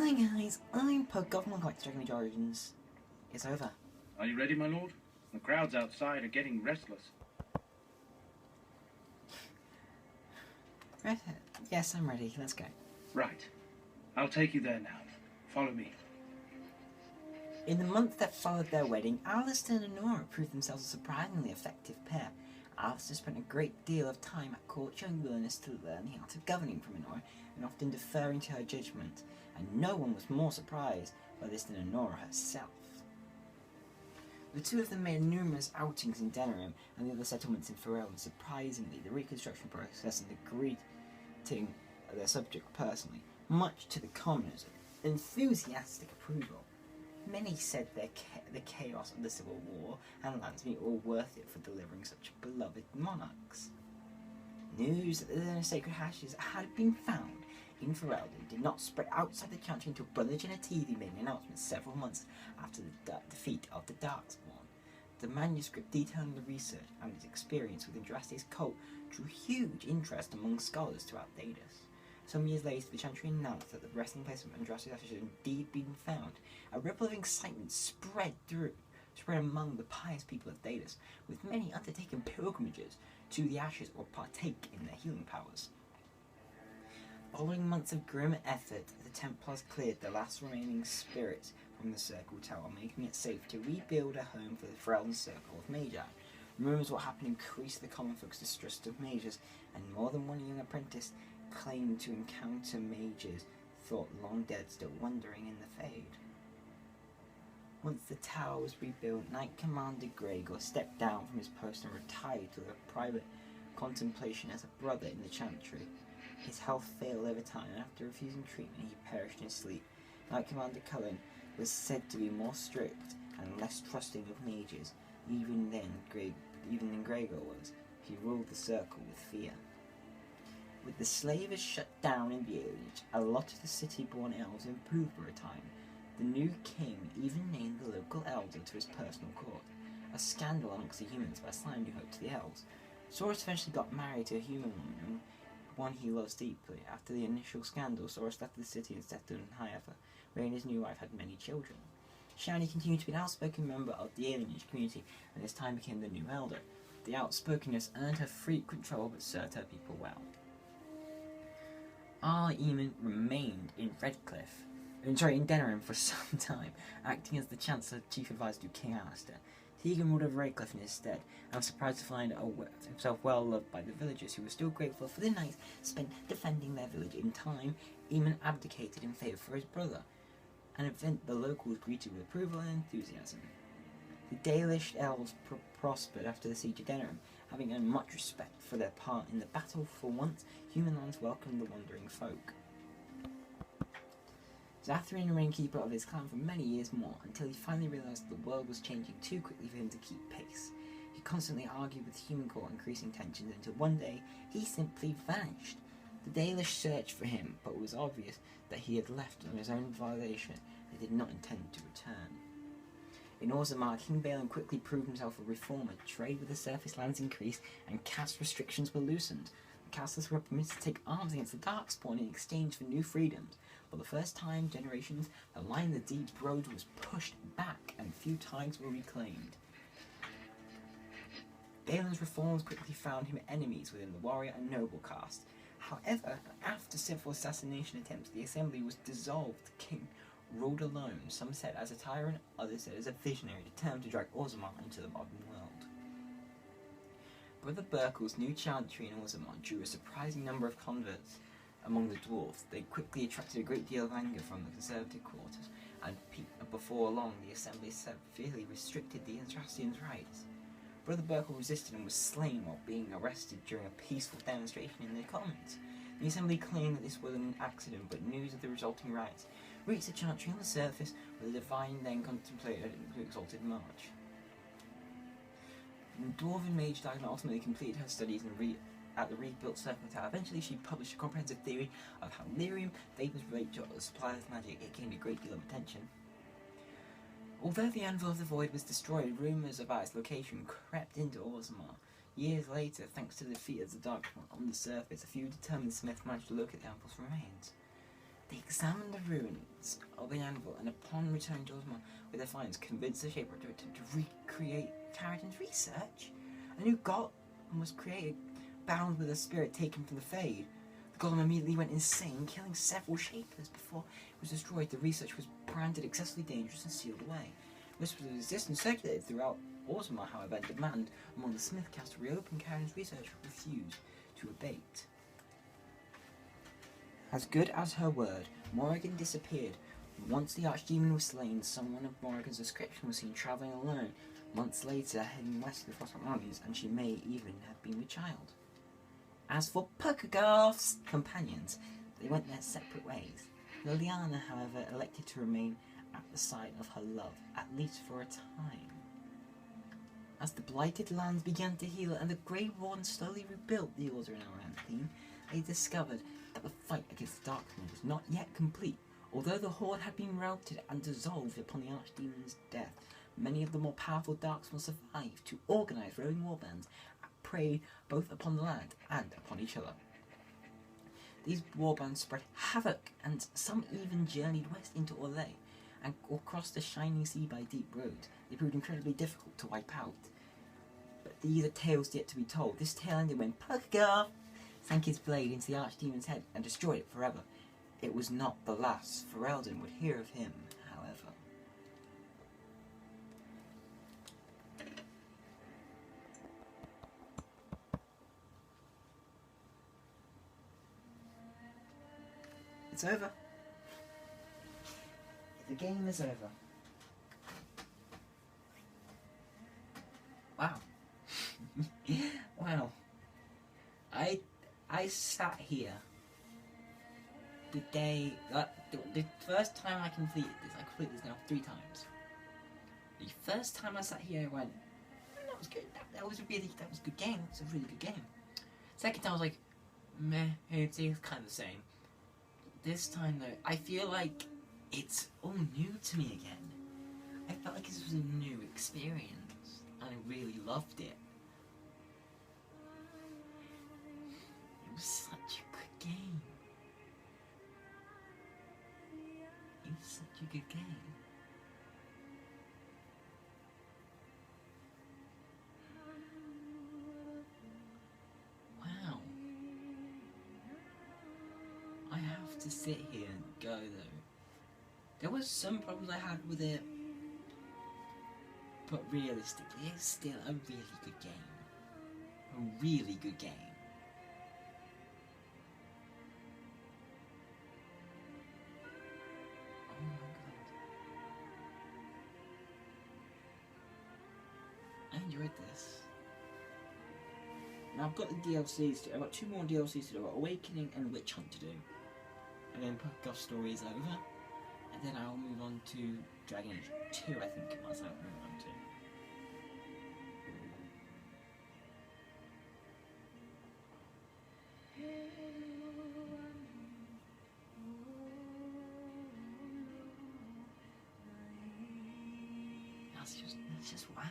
Hi guys, I'm Pug, Government Collector Dragon Age Origins. It's over. Are you ready, my lord? The crowds outside are getting restless. Right, yes, I'm ready. Let's go. Right. I'll take you there now. Follow me. In the month that followed their wedding, Alistair and Nora proved themselves a surprisingly effective pair. Alistair spent a great deal of time at court showing willingness to learn the art of governing from Nora and often deferring to her judgment, and no one was more surprised by this than Nora herself. The two of them made numerous outings in Denerim and the other settlements in Ferelden, and surprisingly, the reconstruction process and the greeting their subject personally, much to the commoners' enthusiastic approval. Many said the chaos of the Civil War and Landsmeet were worth it for delivering such beloved monarchs. News that the sacred ashes had been found in Ferelden did not spread outside the Chantry until Brother Genetivi made an announcement several months after the defeat of the Darkspawn. The manuscript detailing the research and his experience within Andraste's cult drew huge interest among scholars throughout Thedas. Some years later, the Chantry announced that the resting place of Andraste's ashes had indeed been found. A ripple of excitement spread among the pious people of Thedas, with many undertaking pilgrimages to the ashes or partake in their healing powers. Following months of grim effort, the Templars cleared the last remaining spirits from the Circle Tower, making it safe to rebuild a home for the Ferelden Circle of Magi. Rumours of what happened increased the common folks' distrust of mages, and more than one young apprentice claimed to encounter mages thought long dead still wandering in the Fade. Once the tower was rebuilt, Knight Commander Gregor stepped down from his post and retired to a private contemplation as a brother in the Chantry. His health failed over time, and after refusing treatment, he perished in sleep. Knight Commander Cullen was said to be more strict and less trusting of mages, even than Gregor was. He ruled the circle with fear. With the slavers shut down in the age, a lot of the city-born elves improved for a time. The new king even named the local elder to his personal court, a scandal amongst the humans by assigning new hope to the elves. Saurus eventually got married to a human woman, one he loves deeply. After the initial scandal, Saurus left the city and settled in Haifa, where his new wife had many children. Shani continued to be an outspoken member of the alienage community, and as time became the new elder. The outspokenness earned her frequent trouble but served her people well. R. Eamon remained in Denerim for some time, acting as the Chancellor Chief Advisor to King Alistair. Tegan ruled over Redcliffe in his stead, and was surprised to find himself well loved by the villagers, who were still grateful for the nights spent defending their village. In time, Eamon abdicated in favour for his brother, an event the locals greeted with approval and enthusiasm. The Dalish elves prospered after the siege of Denerim, having earned much respect for their part in the battle. For once, human lands welcomed the wandering folk. Zathrin remained keeper of his clan for many years more, until he finally realised that the world was changing too quickly for him to keep pace. He constantly argued with the human court, increasing tensions, until one day he simply vanished. The Dalish searched for him, but it was obvious that he had left on his own violation and did not intend to return. In Orzammar, King Balin quickly proved himself a reformer. Trade with the surface lands increased, and caste restrictions were loosened. The castles were permitted to take arms against the Darkspawn in exchange for new freedoms. For the first time in generations, the line the deep road was pushed back, and few times were reclaimed. Balin's reforms quickly found him enemies within the warrior and noble caste. However, after several assassination attempts, the assembly was dissolved. The king ruled alone, some said as a tyrant, others said as a visionary determined to drag Orzammar into the modern world. Brother Burkle's new chantry in Orzammar drew a surprising number of converts among the dwarves. They quickly attracted a great deal of anger from the conservative quarters, and before long the assembly severely restricted the Andrastians' rights. Brother Burkle resisted and was slain while being arrested during a peaceful demonstration in the Commons. The assembly claimed that this was an accident, but news of the resulting riots reached the chantry on the surface, where the divine then contemplated an exalted march. The dwarven mage Diana ultimately completed her studies at the rebuilt Circle Tower. Eventually she published a comprehensive theory of how lyrium vapors relate to the supply of magic. It gained a great deal of attention. Although the Anvil of the Void was destroyed, rumours about its location crept into Orzammar. Years later, thanks to the defeat of the Darkspawn on the surface, a few determined smiths managed to locate the Anvil's remains. They examined the ruins of the anvil, and upon returning to Osmar with their finds, convinced the Shaper to attempt to recreate Carradin's research. A new golem was created, bound with a spirit taken from the Fade. The golem immediately went insane, killing several Shapers before it was destroyed. The research was branded excessively dangerous and sealed away. Whispers of resistance circulated throughout Orzammar, however, demand among the Smith cast to reopen Carradin's research refused to abate. As good as her word, Morrigan disappeared. Once the Archdemon was slain, someone of Morrigan's description was seen travelling alone, months later heading west to the Frostmark armies, and she may even have been with child. As for Puckagarth's companions, they went their separate ways. Liliana, however, elected to remain at the side of her love, at least for a time. As the blighted lands began to heal and the Grey Warden slowly rebuilt the Order in Aranthine, they discovered that the fight against the Darkmoon was not yet complete. Although the Horde had been routed and dissolved upon the Archdemon's death, many of the more powerful Darkspawn survived to organise roving warbands that preyed both upon the land and upon each other. These warbands spread havoc, and some even journeyed west into Orlais, and across the shining sea by deep roads. They proved incredibly difficult to wipe out. But these are tales yet to be told. This tale ended when Puckagarth sank his blade into the Archdemon's head and destroyed it forever. It was not the last Ferelden would hear of him, however. It's over. The game is over. Wow. Wow. I sat here the day the first time I completed this now 3 times. The first time I sat here I went, that was good. That was a good game. It's a really good game. Second time I was like, meh, it's kind of the same. This time though, I feel like it's all new to me again. I felt like this was a new experience, and I really loved it. It was such a good game. It was such a good game. Wow. I have to sit here and go though. There was some problems I had with it, but realistically, it's still a really good game. A really good game. Oh my god. I enjoyed this. Now I've got the DLCs to do. I've got 2 more DLCs to do. I've got Awakening and Witch Hunt to do. And then Puckagarth story is over. And then I'll move on to Dragon Age 2, I think it was. I'll move on to. That's just wow.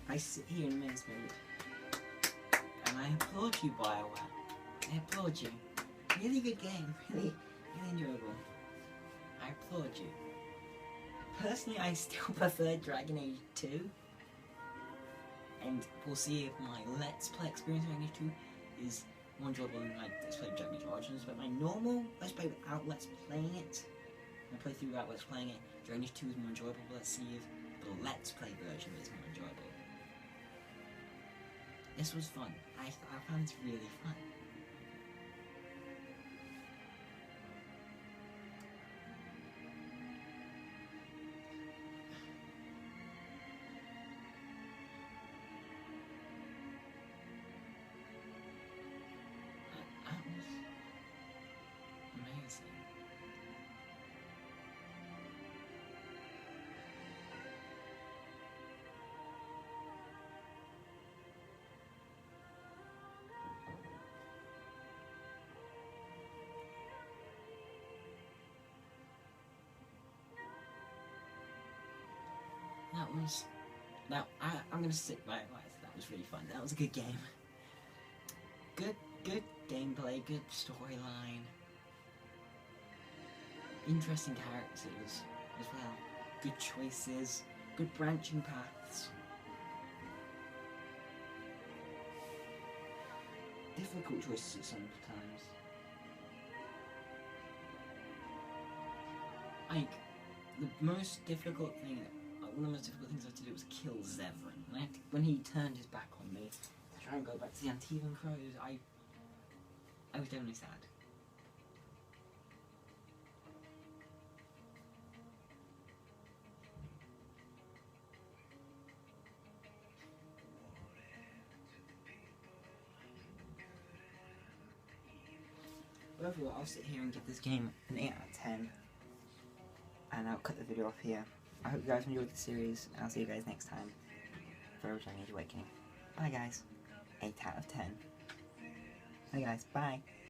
I sit here in men's mode, and I applaud you, BioWare. I applaud you. Really good game, really enjoyable. I applaud you. Personally, I still prefer Dragon Age 2, and we'll see if my Let's Play experience of Dragon Age 2 is more enjoyable than my Let's Play of Dragon Age Origins, but my normal Let's Play without Let's Playing it, my playthrough without Let's Playing it, Dragon Age 2 is more enjoyable. Let's see if the Let's Play version is more enjoyable. This was fun. I found this really fun. That was amazing. I'm gonna stick by it. That was really fun. That was a good game. Good gameplay, good storyline, interesting characters as well, good choices, good branching paths. Difficult choices sometimes. Like, the most difficult thing, one of the most difficult things I had to do was kill Zevran. And when he turned his back on me to try and go back to the Antivan Crows, I was definitely sad. But overall, I'll sit here and give this game an 8 out of 10. And I'll cut the video off here. I hope you guys enjoyed the series, and I'll see you guys next time for Dragon Age Awakening. Bye guys. 8 out of 10. Bye guys, bye.